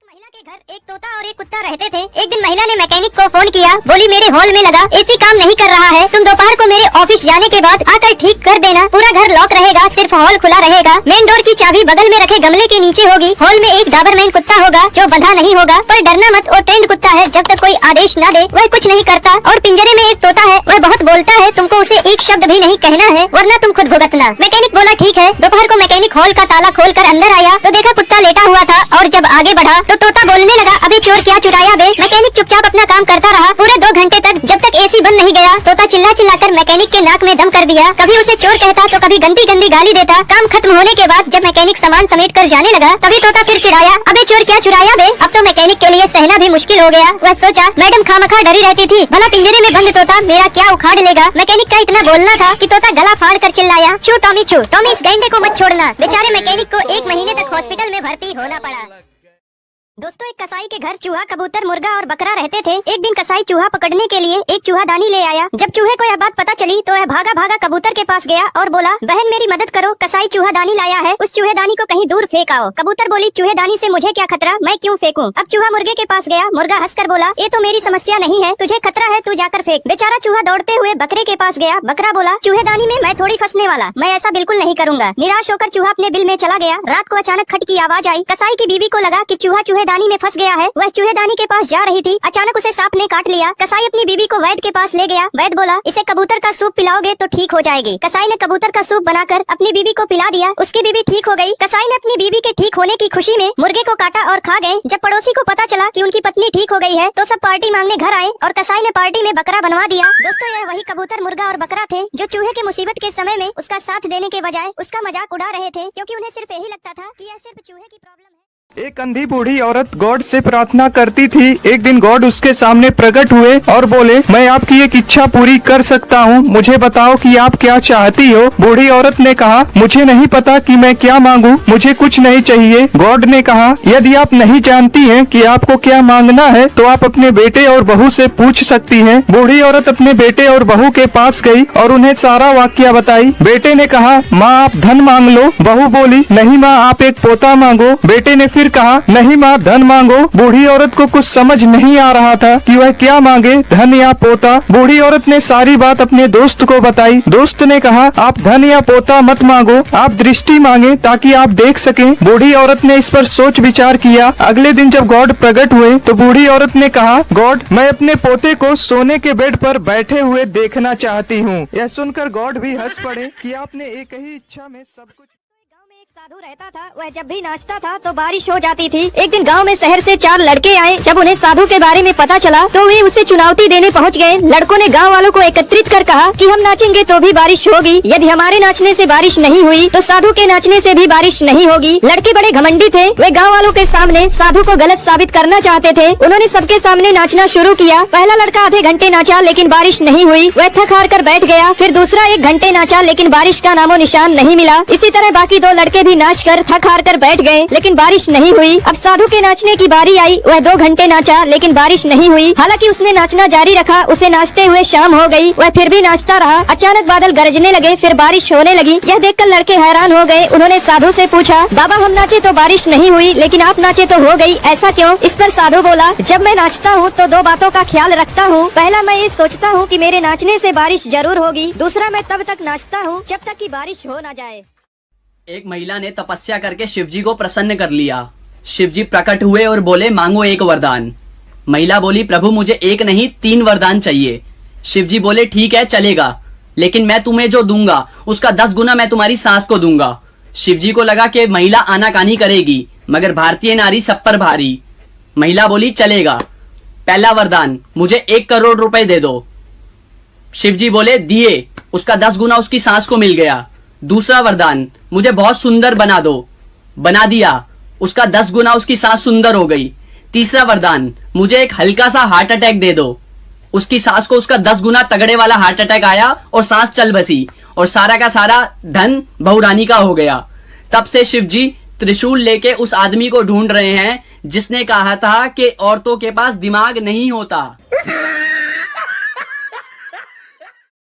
महिला के घर एक तोता और एक कुत्ता रहते थे। एक दिन महिला ने मैकेनिक को फोन किया, बोली मेरे हॉल में लगा एसी काम नहीं कर रहा है, तुम दोपहर को मेरे ऑफिस जाने के बाद आकर ठीक कर देना। पूरा घर लॉक रहेगा, सिर्फ हॉल खुला रहेगा। मेन डोर की चाबी बगल में रखे गमले के नीचे होगी। हॉल में एक डाबरमैन कुत्ता होगा जो बंधा नहीं होगा, पर डरना मत, वो ट्रेंड कुत्ता है, जब तक कोई आदेश न दे वह कुछ नहीं करता। और पिंजरे में एक तोता है, वह बहुत बोलता है, तुमको उसे एक शब्द भी नहीं कहना है वरना तुम खुद भुगतना। मैकेनिक बोला ठीक है। दोपहर को मैकेनिक हॉल का ताला खोल कर अंदर आया तो देखा कुत्ता लेटा हुआ था, और जब आगे बढ़ा तो तोता बोलने लगा, अबे चोर क्या चुराया बे। मैकेनिक चुपचाप अपना काम करता रहा पूरे 2 घंटे तक, जब तक एसी बंद नहीं गया। तोता चिल्ला चिल्लाकर मैकेनिक के नाक में दम कर दिया, कभी उसे चोर कहता तो कभी गंदी गंदी गाली देता। काम खत्म होने के बाद जब मैकेनिक सामान समेट कर जाने लगा तभी तोता फिर चिढ़ाया, अबे चोर क्या चुराया बे। अब तो मैकेनिक के लिए सहना भी मुश्किल हो गया। वह सोचा मैडम खामखा डरी रहती थी, भला पिंजरे में बंद तोता मेरा क्या उखाड़ लेगा। मैकेनिक का इतना बोलना था कि तोता गला फाड़ कर चिल्लाया, छू टॉमी छू, टॉमी इस गैंडे को मत छोड़ना। बेचारे मैकेनिक को 1 महीने तक हॉस्पिटल में भर्ती होना पड़ा। दोस्तों, एक कसाई के घर चूहा, कबूतर, मुर्गा और बकरा रहते थे। एक दिन कसाई चूहा पकड़ने के लिए एक चूहादानी ले आया। जब चूहे को यह बात पता चली तो वह भागा भागा कबूतर के पास गया और बोला, बहन मेरी मदद करो, कसाई चूहादानी लाया है, उस चूहेदानी को कहीं दूर फेंक आओ। कबूतर बोली, चूहेदानी से मुझे क्या खतरा, मैं क्यों फेंकूं। अब चूहा मुर्गे के पास गया। मुर्गा हंसकर बोला, ये तो मेरी समस्या नहीं है, तुझे खतरा है, तू जाकर फेंक। बेचारा चूहा दौड़ते हुए बकरे के पास गया। बकरा बोला, चूहेदानी में मैं थोड़ी फंसने वाला, मैं ऐसा बिल्कुल नहीं करूंगा। निराश होकर चूहा अपने बिल में चला गया। रात को अचानक खट की आवाज आई। कसाई की बीवी को लगा कि चूहा चूहेदानी में फंस गया है। वह चूहेदानी के पास जा रही थी, अचानक उसे सांप ने काट लिया। कसाई अपनी बीवी को वैद्य के पास ले गया। वैद्य बोला, इसे कबूतर का सूप पिलाओगे तो ठीक हो जाएगी। कसाई ने कबूतर का सूप बनाकर अपनी बीवी को पिला दिया। उसकी बीवी ठीक हो गई। कसाई ने अपनी बीवी के ठीक होने की खुशी में मुर्गे को काटा और खा गए। जब पड़ोसी को पता चला कि उनकी पत्नी ठीक हो गई है तो सब पार्टी मांगने घर आए और कसाई ने पार्टी में बकरा बनवा दिया। दोस्तों, यह वही कबूतर, मुर्गा और बकरा थे जो चूहे के मुसीबत के समय में उसका साथ देने के बजाय उसका मजाक उड़ा रहे थे, क्योंकि उन्हें सिर्फ यही लगता था कि यह सिर्फ चूहे की प्रॉब्लम है। एक अंधी बूढ़ी औरत गॉड से प्रार्थना करती थी। एक दिन गॉड उसके सामने प्रकट हुए और बोले, मैं आपकी एक इच्छा पूरी कर सकता हूँ, मुझे बताओ कि आप क्या चाहती हो। बूढ़ी औरत ने कहा, मुझे नहीं पता कि मैं क्या मांगू, मुझे कुछ नहीं चाहिए। गॉड ने कहा, यदि आप नहीं जानती हैं कि आपको क्या मांगना है तो आप अपने बेटे और बहू से पूछ सकती हैं। बूढ़ी औरत अपने बेटे और बहू के पास गई और उन्हें सारा वाकया बताई। बेटे ने कहा, माँ आप धन मांग लो। बहू बोली, नहीं माँ आप एक पोता मांगो। बेटे ने फिर कहा, नहीं माँ धन मांगो। बूढ़ी औरत को कुछ समझ नहीं आ रहा था कि वह क्या मांगे, धन या पोता। बूढ़ी औरत ने सारी बात अपने दोस्त को बताई। दोस्त ने कहा, आप धन या पोता मत मांगो, आप दृष्टि मांगे ताकि आप देख सकें। बूढ़ी औरत ने इस पर सोच विचार किया। अगले दिन जब गॉड प्रकट हुए तो बूढ़ी औरत ने कहा, गॉड मैं अपने पोते को सोने के बेड पर बैठे हुए देखना चाहती हूँ। यह सुनकर गॉड भी हंस पड़े कि आपने एक ही इच्छा में सब कुछ। साधु रहता था, वह जब भी नाचता था तो बारिश हो जाती थी। एक दिन गांव में शहर से 4 लड़के आए। जब उन्हें साधु के बारे में पता चला तो वे उसे चुनौती देने पहुंच गए। लड़कों ने गांव वालों को एकत्रित कर कहा कि हम नाचेंगे तो भी बारिश होगी, यदि हमारे नाचने से बारिश नहीं हुई तो साधु के नाचने से भी बारिश नहीं होगी। लड़के बड़े घमंडी थे, वे गाँव वालों के सामने साधु को गलत साबित करना चाहते थे। उन्होंने सबके सामने नाचना शुरू किया। पहला लड़का आधे घंटे नाचा लेकिन बारिश नहीं हुई, वह थक हार कर बैठ गया। फिर दूसरा 1 घंटे नाचा लेकिन बारिश का नामो निशान नहीं मिला। इसी तरह बाकी 2 लड़के भी नाच कर थक हार कर बैठ गए लेकिन बारिश नहीं हुई। अब साधु के नाचने की बारी आई। वह 2 घंटे नाचा लेकिन बारिश नहीं हुई। हालांकि उसने नाचना जारी रखा। उसे नाचते हुए शाम हो गई, वह फिर भी नाचता रहा। अचानक बादल गरजने लगे, फिर बारिश होने लगी। यह देखकर लड़के हैरान हो गए। उन्होंने साधु से पूछा, बाबा हम नाचे तो बारिश नहीं हुई लेकिन आप नाचे तो हो गई, ऐसा क्यों। इस पर साधु बोला, जब मैं नाचता हूँ तो 2 बातों का ख्याल रखता हूँ। पहला, मैं ये सोचता हूँ कि मेरे नाचने से बारिश जरूर होगी। दूसरा, मैं तब तक नाचता हूँ जब तक कि बारिश हो न जाए। एक महिला ने तपस्या करके शिवजी को प्रसन्न कर लिया। शिवजी प्रकट हुए और बोले, मांगो एक वरदान। महिला बोली, प्रभु मुझे 1 नहीं 3 वरदान चाहिए। शिवजी बोले, ठीक है चलेगा, लेकिन मैं तुम्हें जो दूंगा उसका 10 गुना मैं तुम्हारी सास को दूंगा। शिवजी को लगा कि महिला आनाकानी करेगी, मगर भारतीय नारी सब पर भारी। महिला बोली, चलेगा। पहला वरदान, मुझे 1 करोड़ रुपए दे दो। शिवजी बोले, दिए, उसका 10 गुना उसकी सास को मिल गया। दूसरा वरदान, मुझे बहुत सुंदर बना दो। बना दिया, उसका 10 गुना उसकी सास सुंदर हो गई। तीसरा वरदान, मुझे एक हल्का सा हार्ट अटैक दे दो। उसकी सास को उसका 10 गुना तगड़े वाला हार्ट अटैक आया और सांस चल बसी और सारा का सारा धन बहुरानी का हो गया। तब से शिवजी त्रिशूल लेके उस आदमी को ढूंढ रहे हैं जिसने कहा था कि औरतों के पास दिमाग नहीं होता।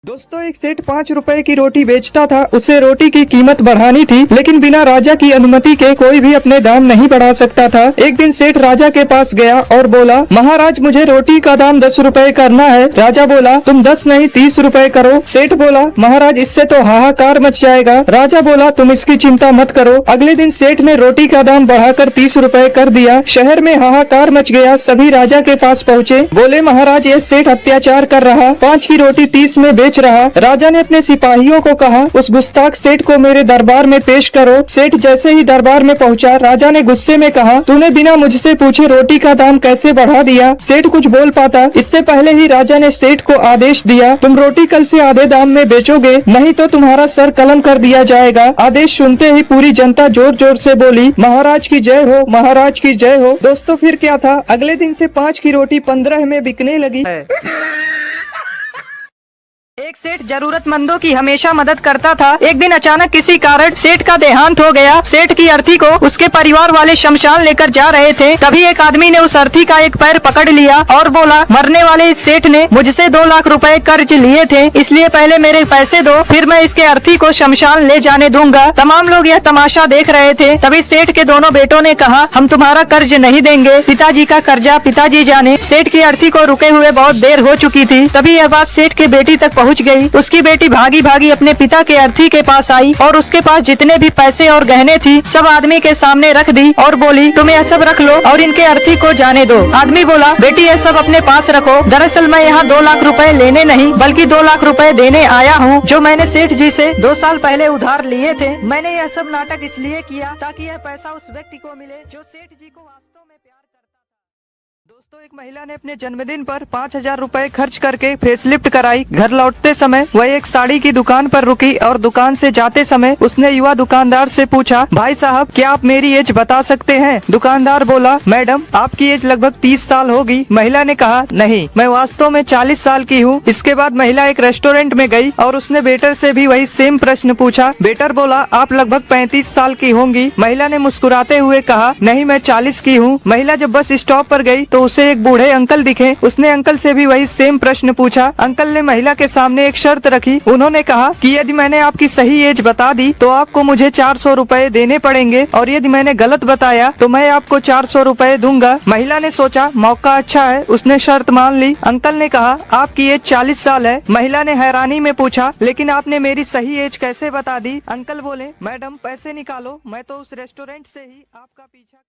दोस्तों एक सेठ 5 रुपए की रोटी बेचता था। उसे रोटी की कीमत बढ़ानी थी, लेकिन बिना राजा की अनुमति के कोई भी अपने दाम नहीं बढ़ा सकता था। एक दिन सेठ राजा के पास गया और बोला, महाराज मुझे रोटी का दाम 10 रुपए करना है। राजा बोला, तुम 10 नहीं 30 रुपए करो। सेठ बोला, महाराज इससे तो हाहाकार मच जाएगा। राजा बोला, तुम इसकी चिंता मत करो। अगले दिन सेठ ने रोटी का दाम बढ़ाकर 30 रुपए कर दिया। शहर में हाहाकार मच गया। सभी राजा के पास पहुँचे, बोले महाराज ये सेठ अत्याचार कर रहा, 5 की रोटी 30 में बेच रहा। राजा ने अपने सिपाहियों को कहा, उस गुस्ताख सेठ को मेरे दरबार में पेश करो। सेठ जैसे ही दरबार में पहुंचा, राजा ने गुस्से में कहा, तूने बिना मुझसे पूछे रोटी का दाम कैसे बढ़ा दिया। सेठ कुछ बोल पाता, इससे पहले ही राजा ने सेठ को आदेश दिया, तुम रोटी कल से आधे दाम में बेचोगे, नहीं तो तुम्हारा सर कलम कर दिया जाएगा। आदेश सुनते ही पूरी जनता जोर जोर से बोली, महाराज की जय हो, महाराज की जय हो। दोस्तों फिर क्या था, अगले दिन से 5 की रोटी 15 में बिकने लगी है। एक सेठ जरूरतमंदों की हमेशा मदद करता था। एक दिन अचानक किसी कारण सेठ का देहांत हो गया। सेठ की अर्थी को उसके परिवार वाले शमशान लेकर जा रहे थे। तभी एक आदमी ने उस अर्थी का एक पैर पकड़ लिया और बोला, मरने वाले इस सेठ ने मुझसे 2 लाख रुपए कर्ज लिए थे, इसलिए पहले मेरे पैसे दो, फिर मैं इसके अर्थी को शमशान ले जाने दूंगा। तमाम लोग यह तमाशा देख रहे थे। तभी सेठ के दोनों बेटों ने कहा, हम तुम्हारा कर्ज नहीं देंगे, पिताजी का कर्जा पिताजी जाने। सेठ की अर्थी को रुके हुए बहुत देर हो चुकी थी। तभी यह बात सेठ के बेटी तक पहुंच गई। उसकी बेटी भागी भागी अपने पिता के अर्थी के पास आई और उसके पास जितने भी पैसे और गहने थी सब आदमी के सामने रख दी और बोली, तुम यह सब रख लो और इनके अर्थी को जाने दो। आदमी बोला, बेटी यह सब अपने पास रखो, दरअसल मैं यहाँ 2 लाख रुपए लेने नहीं बल्कि 2 लाख रुपए देने आया हूँ, जो मैंने सेठ जी से 2 साल पहले उधार लिए थे। मैंने यह सब नाटक इसलिए किया ताकि यह पैसा उस व्यक्ति को मिले जो सेठ जी को वास्तव में प्यार करता था। दोस्तों एक महिला ने अपने जन्मदिन पर 5000 रुपए खर्च करके फेसलिफ्ट कराई। घर लौटते समय वह एक साड़ी की दुकान पर रुकी और दुकान से जाते समय उसने युवा दुकानदार से पूछा, भाई साहब क्या आप मेरी एज बता सकते हैं। दुकानदार बोला, मैडम आपकी एज लगभग 30 साल होगी। महिला ने कहा, नहीं मैं वास्तव में 40 साल की हूँ। इसके बाद महिला एक रेस्टोरेंट में गई और उसने वेटर से भी वही सेम प्रश्न पूछा। वेटर बोला, आप लगभग 35 साल की होंगी। महिला ने मुस्कुराते हुए कहा, नहीं मैं 40 की हूँ। महिला जब बस स्टॉप पर गई तो उसे एक बूढ़े अंकल दिखे। उसने अंकल से भी वही सेम प्रश्न पूछा। अंकल ने महिला के सामने एक शर्त रखी। उन्होंने कहा कि यदि मैंने आपकी सही एज बता दी तो आपको मुझे 400 रुपए देने पड़ेंगे और यदि मैंने गलत बताया तो मैं आपको 400 रुपए दूंगा। महिला ने सोचा मौका अच्छा है, उसने शर्त मान ली। अंकल ने कहा, आपकी एज 40 साल है। महिला ने हैरानी में पूछा, लेकिन आपने मेरी सही एज कैसे बता दी। अंकल बोले, मैडम पैसे निकालो, मैं तो उस रेस्टोरेंट से ही आपका पीछा